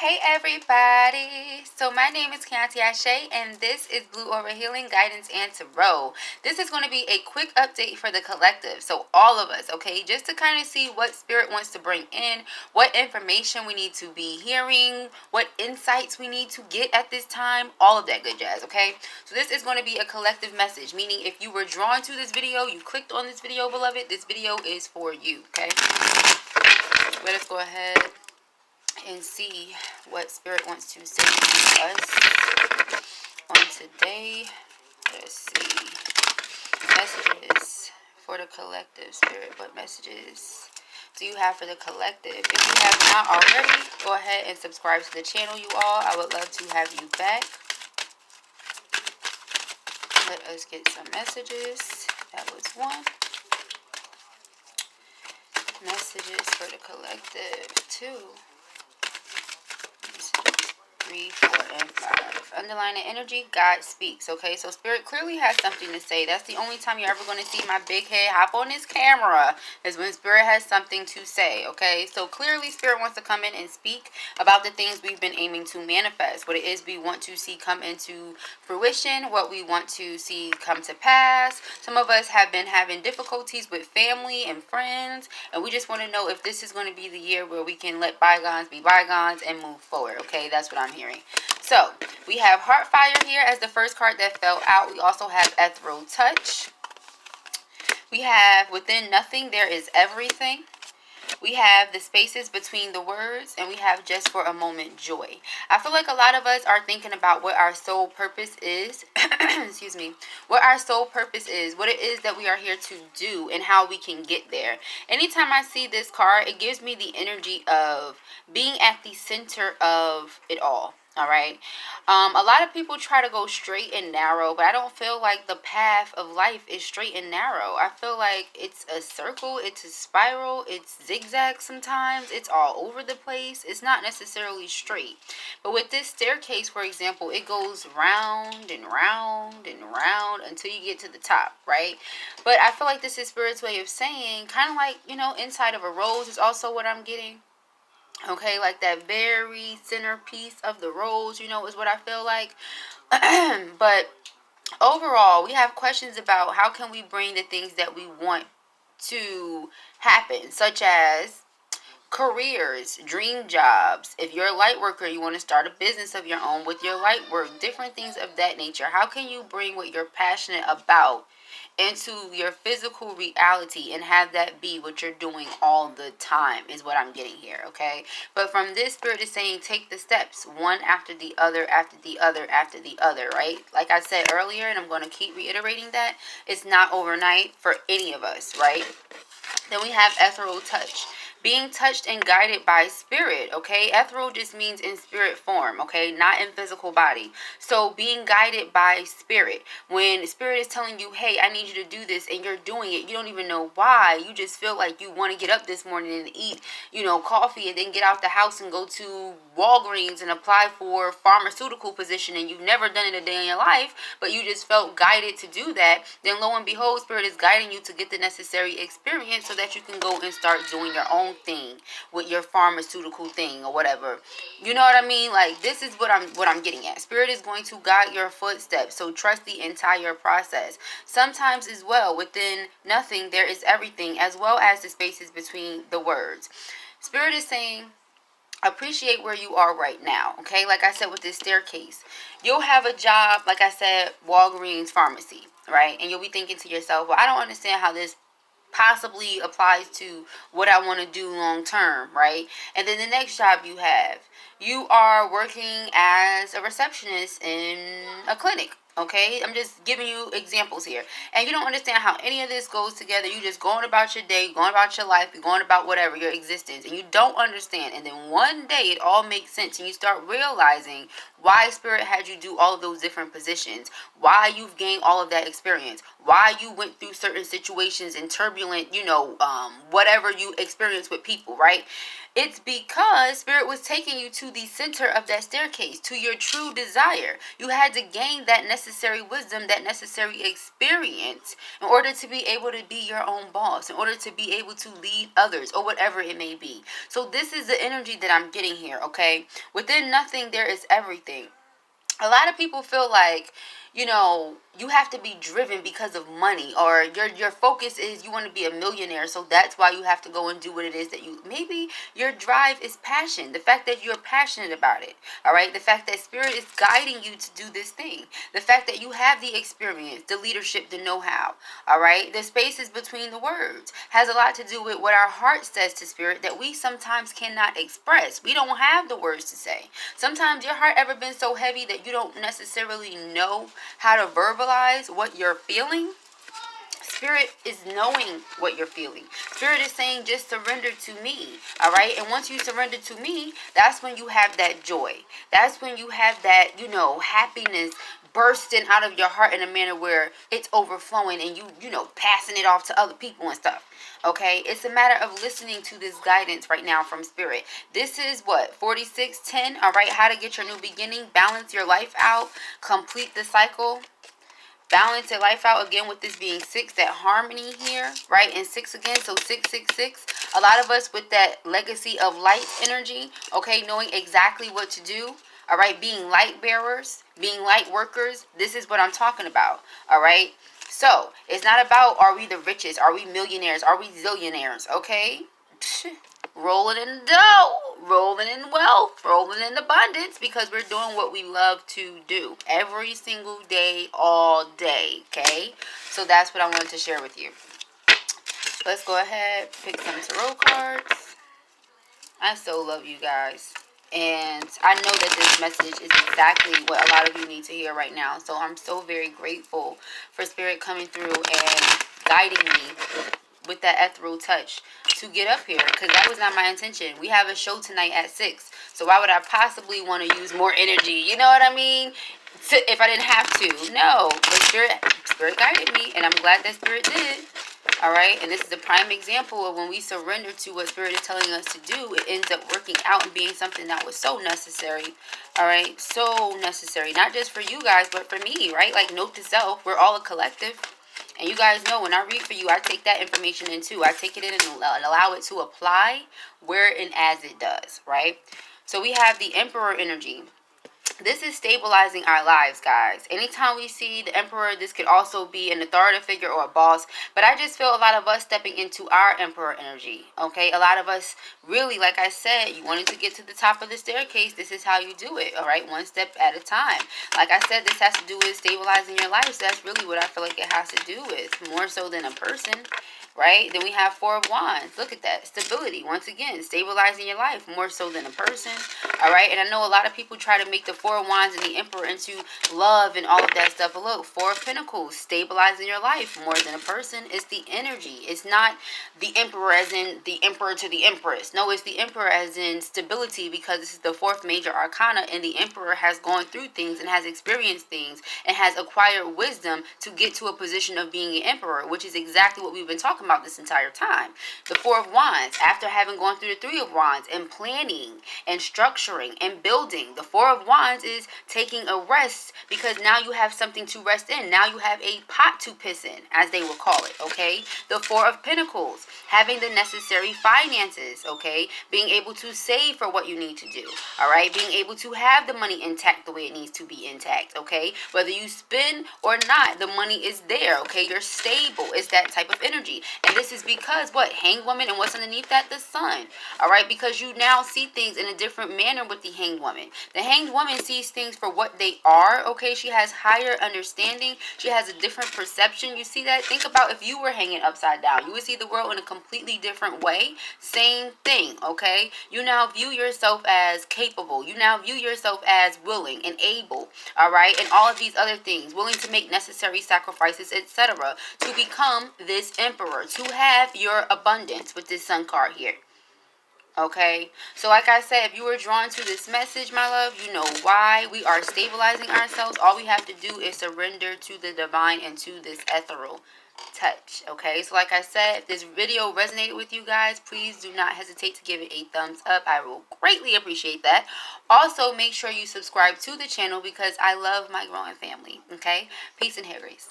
Hey everybody! So my name is Keontae Ashe and this is Blue Aura Healing Guidance and Tarot. This is going to be a quick update for the collective. So all of us, okay? Just to kind of see what Spirit wants to bring in, what information we need to be hearing, what insights we need to get at this time, all of that good jazz, okay? So this is going to be a collective message, meaning if you were drawn to this video, you clicked on this video, beloved, this video is for you, okay? Let us go ahead and see what Spirit wants to say to us on today. Let's see. Messages for the collective, Spirit. What messages do you have for the collective? If you have not already, go ahead and subscribe to the channel, you all. I would love to have you back. Let us get some messages. That was one. Messages for the collective, 2. 3, 4, and 5. Underlining energy, God speaks. Okay, so Spirit clearly has something to say. That's the only time you're ever going to see my big head hop on this camera, is when Spirit has something to say. Okay, so clearly Spirit wants to come in and speak about the things we've been aiming to manifest, what it is we want to see come into fruition, what we want to see come to pass. Some of us have been having difficulties with family and friends, and we just want to know if this is going to be the year where we can let bygones be bygones and move forward. Okay, that's what I'm hearing. So we have Heartfire here as the first card that fell out. We also have Ethereal Touch. We have Within Nothing There Is Everything. We have the spaces between the words, and we have Just for a Moment Joy. I feel like a lot of us are thinking about what our soul purpose is. Excuse me. What our soul purpose is, what it is that we are here to do, and how we can get there. Anytime I see this card, it gives me the energy of being at the center of it all. All right. A lot of people try to go straight and narrow, but I don't feel like the path of life is straight and narrow. I feel like it's a circle, it's a spiral, it's zigzag sometimes, it's all over the place. It's not necessarily straight. But with this staircase, for example, it goes round and round and round until you get to the top, right? But I feel like this is Spirit's way of saying, kind of like, you know, inside of a rose is also what I'm getting. Okay, like that very centerpiece of the rose, you know, is what I feel like. But overall, we have questions about how can we bring the things that we want to happen, such as careers, dream jobs. If you're a light worker, you want to start a business of your own with your light work, different things of that nature. How can you bring what you're passionate about into your physical reality and have that be what you're doing all the time, is what I'm getting here, okay? But from this, Spirit is saying take the steps one after the other, after the other, after the other, right? Like I said earlier, and I'm going to keep reiterating that, it's not overnight for any of us, right? Then we have Ethereal Touch. Being touched and guided by spirit, okay? Ethereal just means in spirit form, okay? Not in physical body. So being guided by spirit. When spirit is telling you, hey, I need you to do this, and you're doing it, you don't even know why. You just feel like you want to get up this morning and eat, you know, coffee, and then get out the house and go to Walgreens and apply for a pharmaceutical position, and you've never done it a day in your life, but you just felt guided to do that. Then lo and behold, spirit is guiding you to get the necessary experience so that you can go and start doing your own thing with your pharmaceutical thing or whatever. You know what I mean? Like, this is what I'm getting at. Spirit is going to guide your footsteps, so trust the entire process. Sometimes as well, within nothing there is everything, as well as the spaces between the words. Spirit is saying appreciate where you are right now, okay? Like I said, with this staircase, you'll have a job, like I said, Walgreens pharmacy, right? And you'll be thinking to yourself, well, I don't understand how this possibly applies to what I want to do long term, right? And then the next job you are working as a receptionist in a clinic. Okay, I'm just giving you examples here. And you don't understand how any of this goes together. You just going about your day, going about your life, you're going about whatever, your existence. And you don't understand. And then one day it all makes sense. And you start realizing why Spirit had you do all of those different positions. Why you've gained all of that experience. why you went through certain situations and turbulent, whatever you experience with people, right? It's because Spirit was taking you to the center of that staircase, to your true desire. You had to gain that necessary wisdom, that necessary experience in order to be able to be your own boss, in order to be able to lead others, or whatever it may be. So this is the energy that I'm getting here, okay? Within nothing, there is everything. A lot of people feel like, you have to be driven because of money, or your focus is you want to be a millionaire, so that's why you have to go and do what it is that maybe your drive is passion, the fact that you're passionate about it, all right? The fact that Spirit is guiding you to do this thing, the fact that you have the experience, the leadership, the know-how, all right? The spaces between the words has a lot to do with what our heart says to Spirit that we sometimes cannot express. We don't have the words to say. Sometimes your heart ever been so heavy that you don't necessarily know how to verbalize what you're feeling? Spirit is knowing what you're feeling. Spirit is saying, just surrender to me, all right? And once you surrender to me, that's when you have that joy. That's when you have that, happiness bursting out of your heart in a manner where it's overflowing and passing it off to other people and stuff. Okay, it's a matter of listening to this guidance right now from Spirit. This is what, 4610, all right? How to get your new beginning, balance your life out, complete the cycle. Balance your life out again with this being 6, that harmony here, right? And 6 again, so 666. A lot of us with that legacy of light energy, okay, knowing exactly what to do, all right? Being light bearers, being light workers. This is what I'm talking about, all right? So it's not about, are we the richest? Are we millionaires? Are we zillionaires? Okay? Rolling in dough, rolling in wealth, rolling in abundance, because we're doing what we love to do every single day, all day, okay? So that's what I wanted to share with you. Let's go ahead, pick some tarot cards. I so love you guys. And I know that this message is exactly what a lot of you need to hear right now. So I'm so very grateful for Spirit coming through and guiding me with that ethereal touch to get up here, because that was not my intention. We have a show tonight at 6, so why would I possibly want to use more energy? You know what I mean? If I didn't have to. No, but Spirit guided me, and I'm glad that Spirit did. All right, and this is a prime example of when we surrender to what Spirit is telling us to do, it ends up working out and being something that was so necessary. All right, so necessary, not just for you guys, but for me, right? Like, note to self, we're all a collective. And you guys know, when I read for you, I take that information in too. I take it in and allow it to apply where and as it does, right? So we have the Emperor energy. This is stabilizing our lives, guys. Anytime we see the Emperor, this could also be an authoritative figure or a boss. But I just feel a lot of us stepping into our Emperor energy, okay? A lot of us really, like I said, you wanted to get to the top of the staircase. This is how you do it, all right? One step at a time. Like I said, this has to do with stabilizing your life. So that's really what I feel like it has to do with, more so than a person. Right? Then we have 4 of Wands. Look at that. Stability. Once again, stabilizing your life more so than a person. All right? And I know a lot of people try to make the 4 of Wands and the Emperor into love and all of that stuff. But look, 4 of Pentacles, stabilizing your life more than a person. It's the energy. It's not the Emperor as in the Emperor to the Empress. No, it's the Emperor as in stability, because this is the 4th major arcana, and the Emperor has gone through things and has experienced things and has acquired wisdom to get to a position of being an Emperor, which is exactly what we've been talking about this entire time. The 4 of Wands, after having gone through the 3 of Wands and planning and structuring and building, the 4 of Wands is taking a rest, because now you have something to rest in. Now you have a pot to piss in, as they would call it, okay? The 4 of Pentacles, having the necessary finances, okay? Being able to save for what you need to do, all right? Being able to have the money intact the way it needs to be intact, okay? Whether you spend or not, the money is there, okay? You're stable. It's that type of energy. And this is because what? Hanged Woman, and what's underneath that? The Sun, all right? Because you now see things in a different manner with the Hanged Woman. The Hanged Woman sees things for what they are, okay? She has higher understanding. She has a different perception. You see that? Think about if you were hanging upside down. You would see the world in a completely different way. Same thing, okay? You now view yourself as capable. You now view yourself as willing and able, all right? And all of these other things, willing to make necessary sacrifices, etc., to become this Emperor, to have your abundance with this Sun card here. Okay, so like I said, if you were drawn to this message, my love, you know why. We are stabilizing ourselves. All we have to do is surrender to the divine and to this ethereal touch. Okay, so like I said, if this video resonated with you guys, please do not hesitate to give it a thumbs up. I will greatly appreciate that. Also, make sure you subscribe to the channel because I love my growing family. Okay, peace and hair grace.